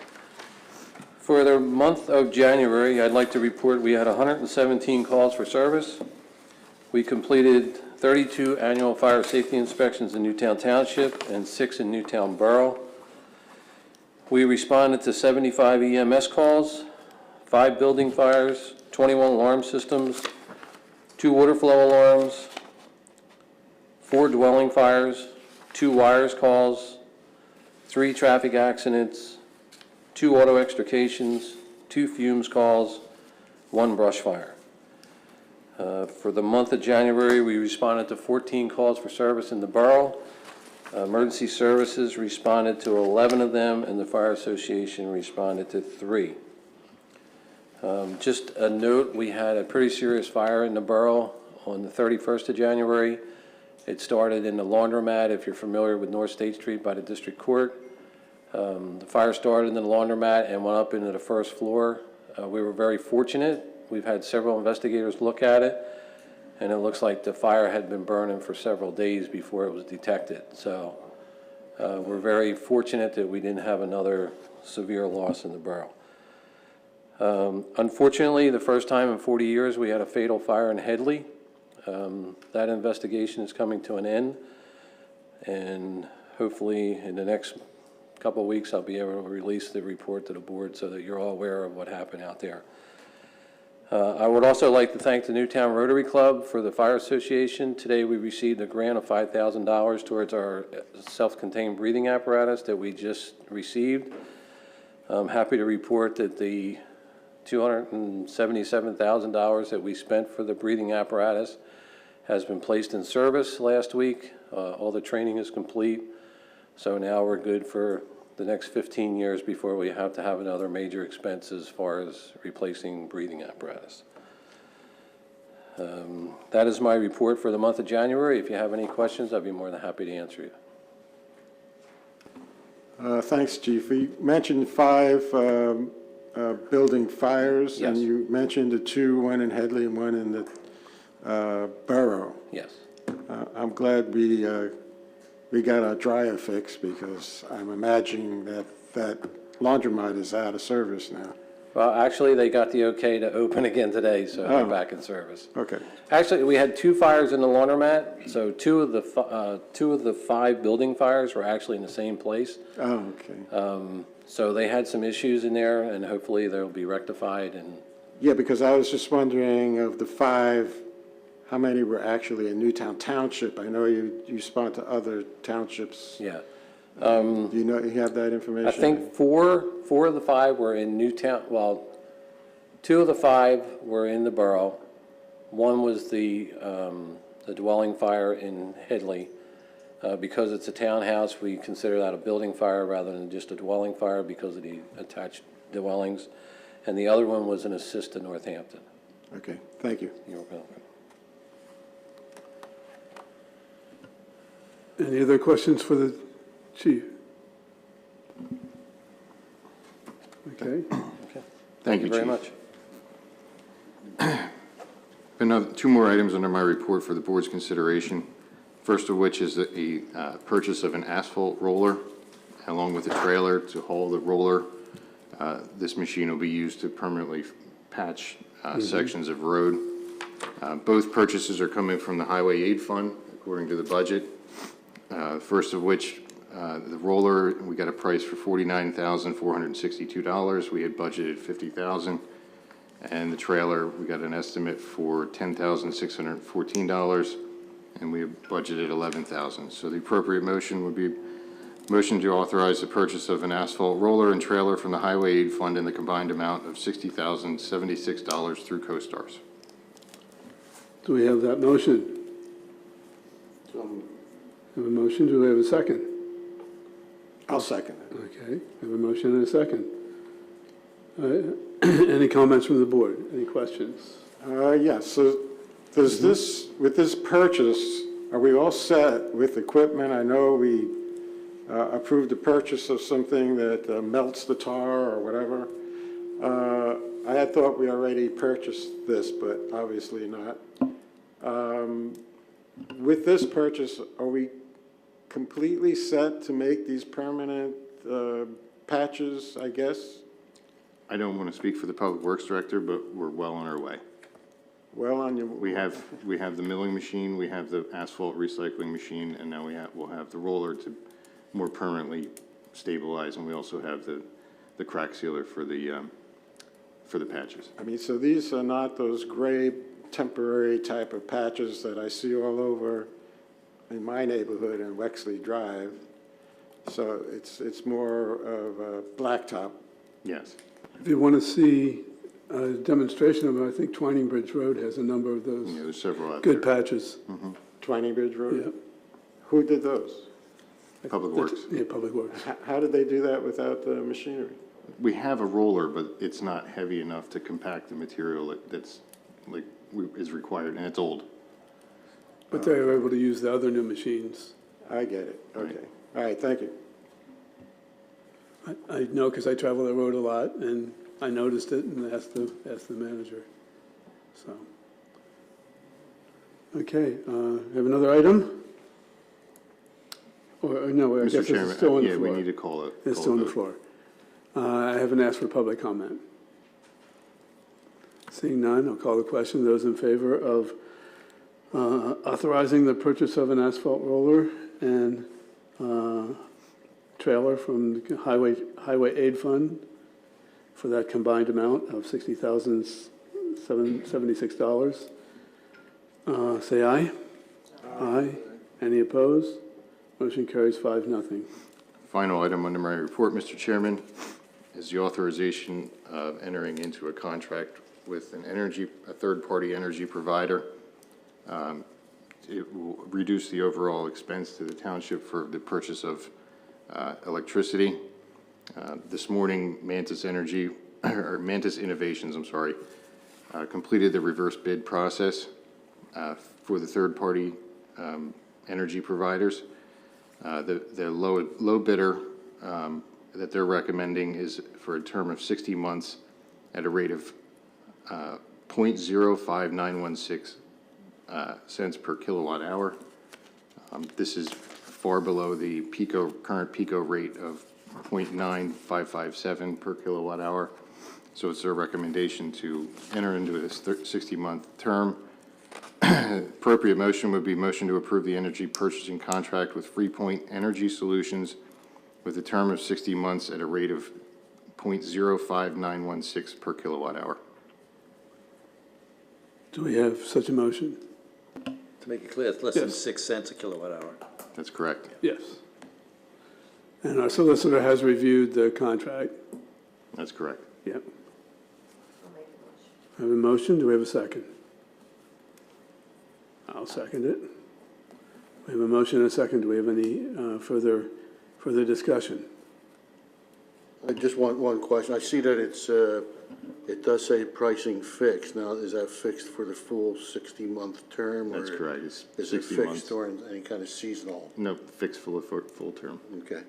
C: For the month of January, I'd like to report we had 117 calls for service. We completed 32 annual fire safety inspections in Newtown Township and 6 in Newtown Borough. We responded to 75 EMS calls, 5 building fires, 21 alarm systems, 2 water flow alarms, 4 dwelling fires, 2 wires calls, 3 traffic accidents, 2 auto extrications, 2 fumes calls, 1 brush fire. For the month of January, we responded to 14 calls for service in the borough. Emergency services responded to 11 of them, and the Fire Association responded to 3. Just a note, we had a pretty serious fire in the borough on the 31st of January. It started in the laundromat, if you're familiar with North State Street by the district court. The fire started in the laundromat and went up into the first floor. We were very fortunate. We've had several investigators look at it, and it looks like the fire had been burning for several days before it was detected. So we're very fortunate that we didn't have another severe loss in the borough. Unfortunately, the first time in 40 years we had a fatal fire in Headley. That investigation is coming to an end, and hopefully in the next couple of weeks I'll be able to release the report to the board so that you're all aware of what happened out there. I would also like to thank the Newtown Rotary Club for the Fire Association. Today we received a grant of $5,000 towards our self-contained breathing apparatus that we just received. I'm happy to report that the $277,000 that we spent for the breathing apparatus has been placed in service last week. All the training is complete, so now we're good for the next 15 years before we have to have another major expense as far as replacing breathing apparatus. That is my report for the month of January. If you have any questions, I'd be more than happy to answer you.
A: Thanks, Chief. You mentioned 5 building fires. And
C: Yes.
A: you mentioned the two, one in Headley and one in the borough.
C: Yes.
A: I'm glad we got our dryer fixed, because I'm imagining that laundromat is out of service now.
C: Well, actually, they got the okay to open again today, so they're back in service.
A: Okay.
C: Actually, we had 2 fires in the laundromat, so two of the 5 building fires were actually in the same place.
A: Oh, okay.
C: So they had some issues in there, and hopefully they'll be rectified. And
A: Yeah, because I was just wondering, of the 5, how many were actually in Newtown Township? I know you sponsor other townships.
C: yeah,
A: Do you have that information?
C: I think 4 of the 5 were in Newtown. Well, 2 of the 5 were in the borough. One was the dwelling fire in Headley. Because it's a townhouse, we consider that a building fire rather than just a dwelling fire because of the attached dwellings. And the other one was an assist in Northampton.
A: Okay, thank you.
C: You're welcome.
G: Any other questions for the chief? Okay.
C: Thank
N: you,
C: you very
N: Chief.
C: much.
N: Another 2 more items under my report for the board's consideration. First of which is a purchase of an asphalt roller along with a trailer to haul the roller. This machine will be used to permanently patch sections of road. Both purchases are coming from the Highway Aid Fund, according to the budget. First of which, the roller, we got a price for $49,462. We had budgeted $50,000. And the trailer, we got an estimate for $10,614, and we have budgeted $11,000. So the appropriate motion would be motion to authorize the purchase of an asphalt roller and trailer from the Highway Aid Fund in the combined amount of $60,076 through CoStars.
G: Do we have that motion? Have a motion, do we have a second?
A: I'll second it.
G: Okay, we have a motion and a second. Any comments from the board? Any questions?
A: Yes, so does this, with this purchase, are we all set with equipment? I know we approved the purchase of something that melts the tar or whatever. I had thought we already purchased this, but obviously not. With this purchase, are we completely set to make these permanent patches, I guess?
N: I don't want to speak for the Public Works Director, but we're well on our way.
A: Well, on your...
N: We have the milling machine, we have the asphalt recycling machine, and now we'll have the roller to more permanently stabilize, and we also have the crack sealer for the patches.
A: I mean, so these are not those gray temporary type of patches that I see all over in my neighborhood in Wexley Drive. So it's more of a blacktop.
N: Yes.
G: If you want to see a demonstration of it, I think Twining Bridge Road has a number of those
N: Yeah, there's several out
G: good
N: there.
G: patches.
A: Twining Bridge Road?
G: Yeah.
A: Who did those?
N: Public Works.
G: Yeah, Public Works.
A: How did they do that without the machinery?
N: We have a roller, but it's not heavy enough to compact the material that's is required, and it's old.
G: But they were able to use the other new machines.
A: I get it, okay. All right, thank you.
G: I know because I travel that road a lot, and I noticed it and asked the manager. So, okay, have another item? Or no, I
N: Mr.
G: guess
N: Chairman,
G: it's still on the
N: yeah,
G: floor.
N: we need to call it.
G: It's still on the floor. I haven't asked for public comment. Seeing none, I'll call the question. Those in favor of authorizing the purchase of an asphalt roller and trailer from the Highway Aid Fund for that combined amount of $60,776, say aye. Aye. Any opposed? Motion carries 5-0.
N: Final item under my report, Mr. Chairman, is the authorization of entering into a contract with a third-party energy provider. It will reduce the overall expense to the township for the purchase of electricity. This morning, Mantis Innovations, completed the reverse bid process for the third-party energy providers. The low bidder that they're recommending is for a term of 60 months at a rate of 0.05916 cents per kilowatt hour. This is far below the current PICO rate of 0.9557 per kilowatt hour. So it's their recommendation to enter into this 60-month term. Appropriate motion would be motion to approve the energy purchasing contract with Freepoint Energy Solutions with a term of 60 months at a rate of 0.05916 per kilowatt hour.
G: Do we have such a motion?
H: To make it clear, it's less than
G: Yes.
H: 6 cents a kilowatt hour.
N: That's correct.
G: Yes. And our solicitor has reviewed the contract.
N: That's correct.
G: Yep. I have a motion. Do we have a second? I'll second it. We have a motion and a second. Do we have any further discussion?
B: Just one question. I see that it does say pricing fixed. Now, is that fixed for the full 60-month term?
N: That's
B: or
N: correct. It's
B: is it
N: 60
B: fixed
N: months.
B: or any kind of seasonal?
N: No, fixed full term.
B: Okay.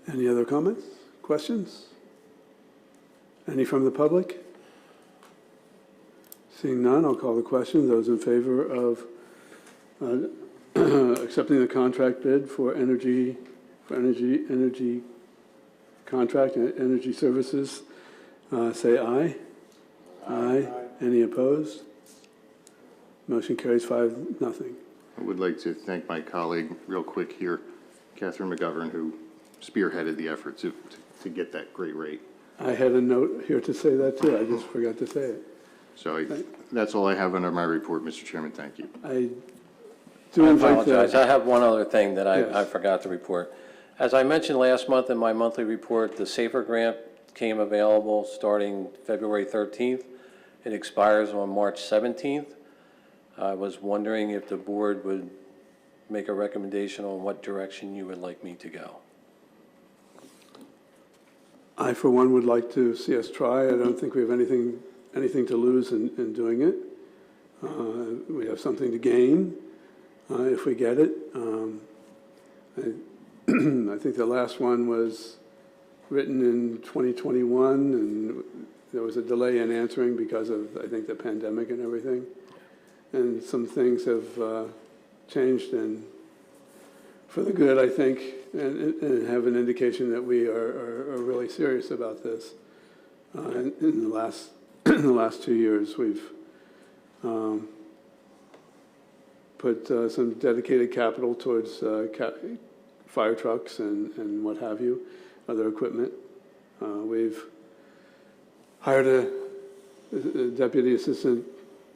G: Any other comments, questions? Any from the public? Seeing none, I'll call the question. Those in favor of accepting the contract bid for energy contract and energy services, say aye. Aye. Any opposed? Motion carries 5-0.
N: I would like to thank my colleague real quick here, Catherine McGovern, who spearheaded the effort to get that great rate.
G: I had a note here to say that too. I just forgot to say it.
N: So that's all I have under my report, Mr. Chairman. Thank you.
G: I do
C: I
G: invite
C: apologize. I have one other thing that I
G: Yes.
C: forgot to report. As I mentioned last month in my monthly report, the SAFER grant came available starting February 13th. It expires on March 17th. I was wondering if the board would make a recommendation on what direction you would like me to go.
G: I, for one, would like to see us try. I don't think we have anything to lose in doing it. We have something to gain if we get it. I think the last one was written in 2021, and there was a delay in answering because of, I think, the pandemic and everything. And some things have changed and for the good, I think, and have an indication that we are really serious about this. In the last in the last 2 years, we've put some dedicated capital towards fire trucks and what have you, other equipment. We've hired a deputy assistant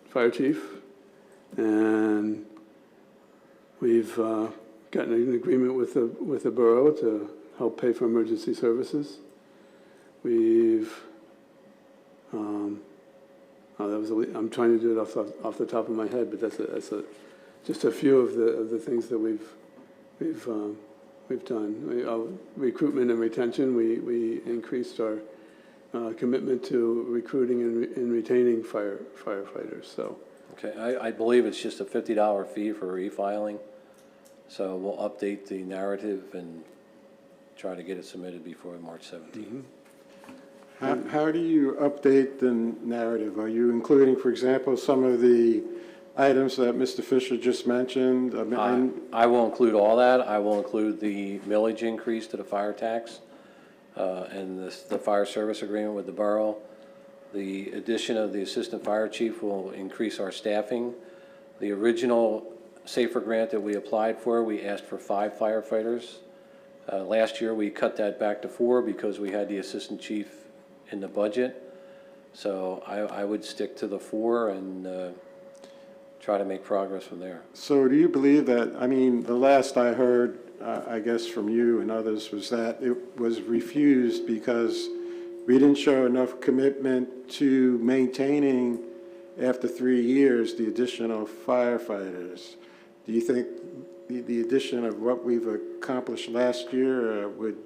G: fire chief, and we've gotten an agreement with the borough to help pay for emergency services. We've I'm trying to do it off the top of my head, but that's just a few of the things that we've done. Recruitment and retention. We increased our commitment to recruiting and retaining firefighters. So.
C: Okay, I believe it's just a $50 fee for e-filing. So we'll update the narrative and try to get it submitted before March 17th.
G: Mm-hmm.
A: How do you update the narrative? Are you including, for example, some of the items that Mr. Fisher just mentioned?
C: I will include all that. I will include the millage increase to the fire tax and the fire service agreement with the borough. The addition of the assistant fire chief will increase our staffing. The original SAFER grant that we applied for, we asked for 5 firefighters. Last year, we cut that back to 4 because we had the assistant chief in the budget. So I would stick to the 4 and try to make progress from there.
A: So do you believe that, I mean, the last I heard, I guess from you and others, was that it was refused because we didn't show enough commitment to maintaining, after 3 years, the additional firefighters. Do you think the addition of what we've accomplished last year would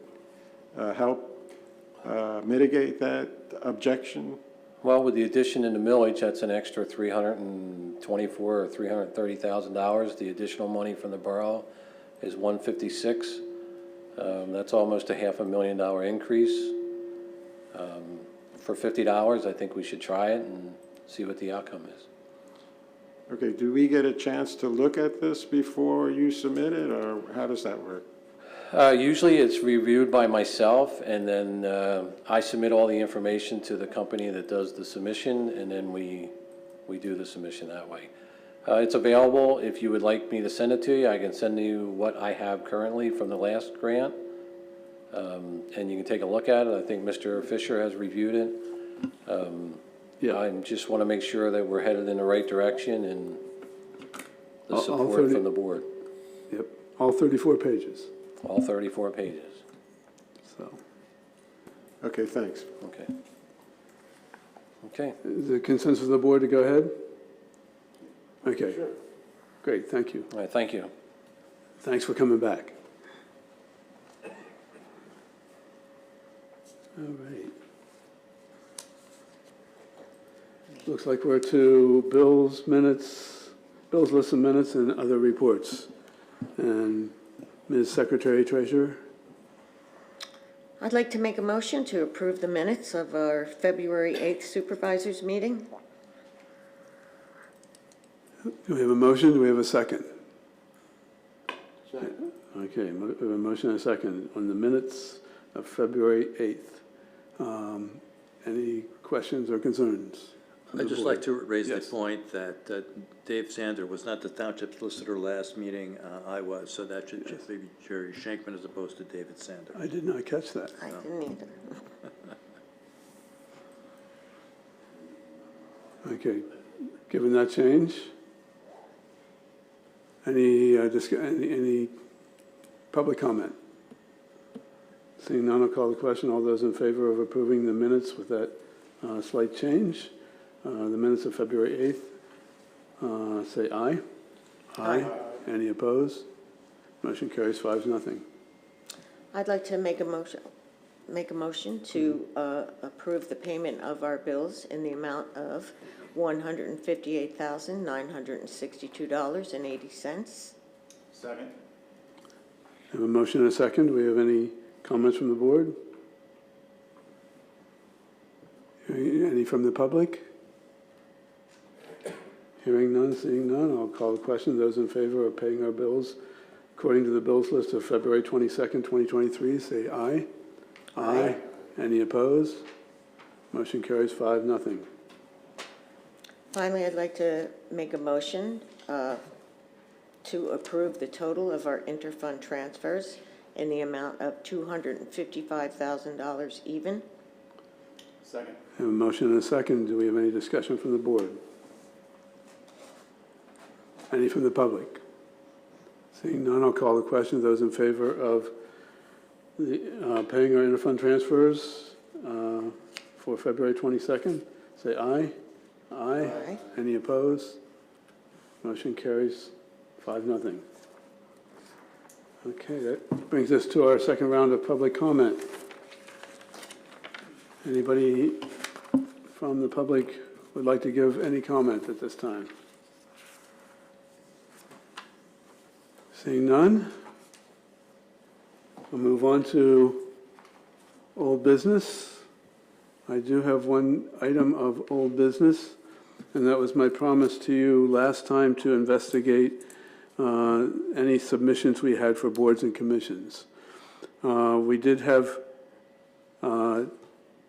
A: help mitigate that objection?
C: Well, with the addition in the millage, that's an extra $324,000 or $330,000. The additional money from the borough is $156,000. That's almost a $500,000 increase. For $50, I think we should try it and see what the outcome is.
A: Okay, do we get a chance to look at this before you submit it, or how does that work?
C: Usually it's reviewed by myself, and then I submit all the information to the company that does the submission, and then we do the submission that way. It's available. If you would like me to send it to you, I can send you what I have currently from the last grant, and you can take a look at it. I think Mr. Fisher has reviewed it.
G: Yeah.
C: I just want to make sure that we're headed in the right direction and the
G: All
C: support
G: 30
C: from the board.
G: Yep, all 34 pages,
C: All 34 pages.
G: so.
A: Okay, thanks.
C: Okay. Okay.
G: Is the consensus of the board to go ahead? Okay. Great, thank you.
C: All right, thank you.
G: Thanks for coming back. All right. Looks like we're to bills, minutes, bills, list of minutes, and other reports. And Ms. Secretary Treasurer?
L: I'd like to make a motion to approve the minutes of our February 8th Supervisors meeting.
G: Do we have a motion? Do we have a second? Second. Okay, we have a motion and a second on the minutes of February 8th. Any questions or concerns?
H: I'd just like to raise the point that Dave Sander was not the township solicitor last meeting. I was, so that should just be Jerry Shankman as opposed to David Sander.
G: I did not catch that.
L: I didn't either.
G: Okay, given that change, any public comment? Seeing none, I'll call the question. All those in favor of approving the minutes with that slight change, the minutes of February 8th, say aye. Aye. Any opposed? Motion carries 5-0.
L: I'd like to make a motion to approve the payment of our bills in the amount of $158,962.80.
J: Second.
G: I have a motion and a second. Do we have any comments from the board? Any from the public? Hearing none, seeing none, I'll call the question. Those in favor of paying our bills according to the bills list of February 22nd, 2023, say aye. Aye. Any opposed? Motion carries 5-0.
L: Finally, I'd like to make a motion to approve the total of our interfund transfers in the amount of $255,000 even.
J: Second.
G: I have a motion and a second. Do we have any discussion from the board? Any from the public? Seeing none, I'll call the question. Those in favor of the paying our interfund transfers for February 22nd, say aye. Aye.
L: Aye.
G: Any opposed? Motion carries 5-0. Okay, that brings us to our second round of public comment. Anybody from the public would like to give any comment at this time? Seeing none, we'll move on to old business. I do have one item of old business, and that was my promise to you last time to investigate any submissions we had for boards and commissions. We did have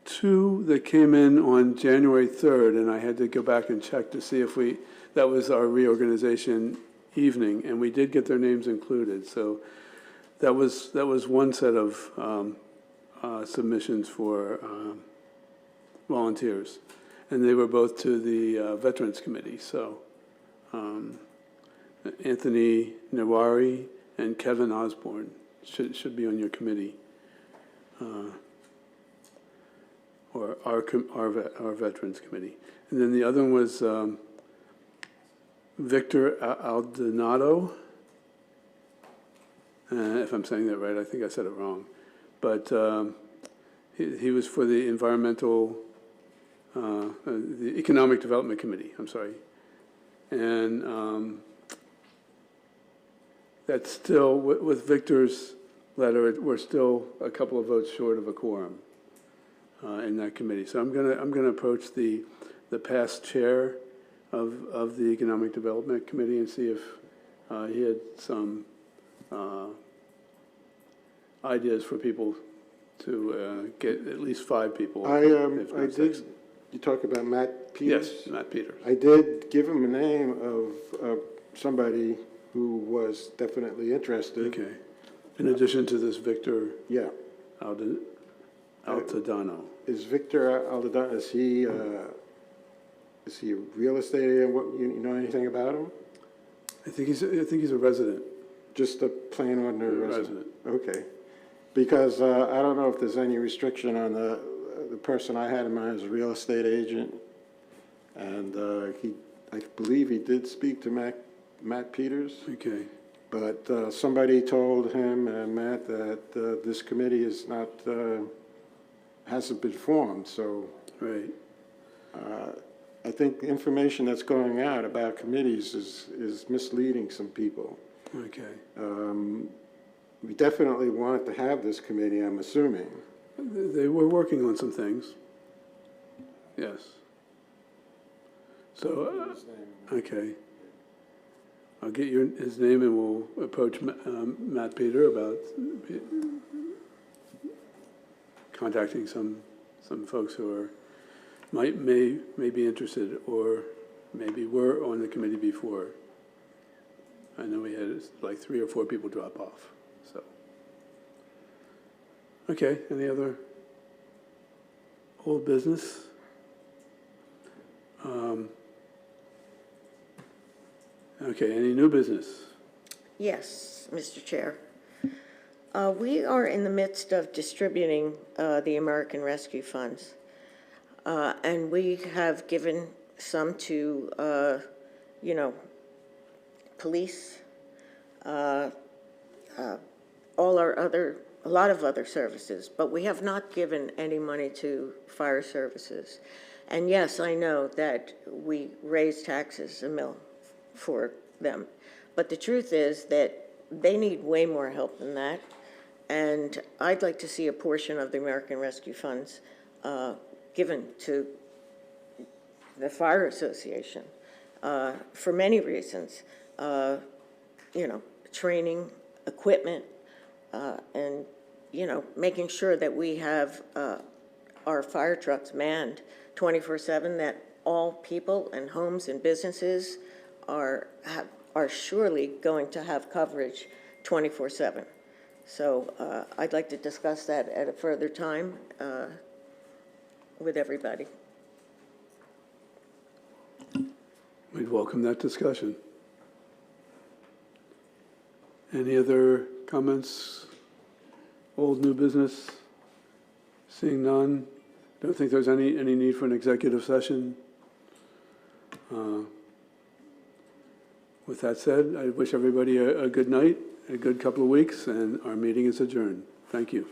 G: two that came in on January 3rd, and I had to go back and check to see if that was our reorganization evening, and we did get their names included. So that was one set of submissions for volunteers, and they were both to the Veterans Committee. So Anthony Nawari and Kevin Osborne should be on your committee, or our Veterans Committee. And then the other one was Victor Aldonado. If I'm saying that right, I think I said it wrong. But he was for the the Economic Development Committee, I'm sorry. And that's still, with Victor's letter, we're still a couple of votes short of a quorum. in that committee. So I'm gonna approach the past chair of the Economic Development Committee and see if he had some ideas for people to get at least 5 people.
A: I
G: if not 6.
A: did, you talk about Matt Peters?
G: Yes, Matt Peters.
A: I did give him a name of somebody who was definitely interested.
G: Okay. In addition to this Victor
A: Yeah.
G: Altadano.
A: Is Victor Aldadano, is he a real estate agent? What, you know anything about him?
G: I think he's a resident.
A: Just a plain ordinary resident?
G: Resident.
A: Okay. Because I don't know if there's any restriction on the person I had in mind as a real estate agent. And I believe he did speak to Matt Peters.
G: Okay.
A: But somebody told him and Matt that this committee is not, hasn't been formed, so.
G: Right.
A: I think the information that's going out about committees is misleading some people.
G: Okay.
A: We definitely want to have this committee, I'm assuming.
G: They were working on some things. Yes. So, okay. I'll get his name and we'll approach Matt Peter about contacting some folks who may be interested or maybe were on the committee before. I know we had like 3 or 4 people drop off, so. Okay, any other old business? Okay, any new business?
L: Yes, Mr. Chair. We are in the midst of distributing the American Rescue Funds. And we have given some to, police, a lot of other services, but we have not given any money to fire services. And yes, I know that we raise taxes a mill for them, but the truth is that they need way more help than that. And I'd like to see a portion of the American Rescue Funds given to the Fire Association for many reasons. Training, equipment, and, making sure that we have our fire trucks manned 24/7, that all people and homes and businesses are surely going to have coverage 24/7. So I'd like to discuss that at a further time with everybody.
G: We'd welcome that discussion. Any other comments? Old, new business? Seeing none? Don't think there's any need for an executive session. With that said, I wish everybody a good night, a good couple of weeks, and our meeting is adjourned. Thank you.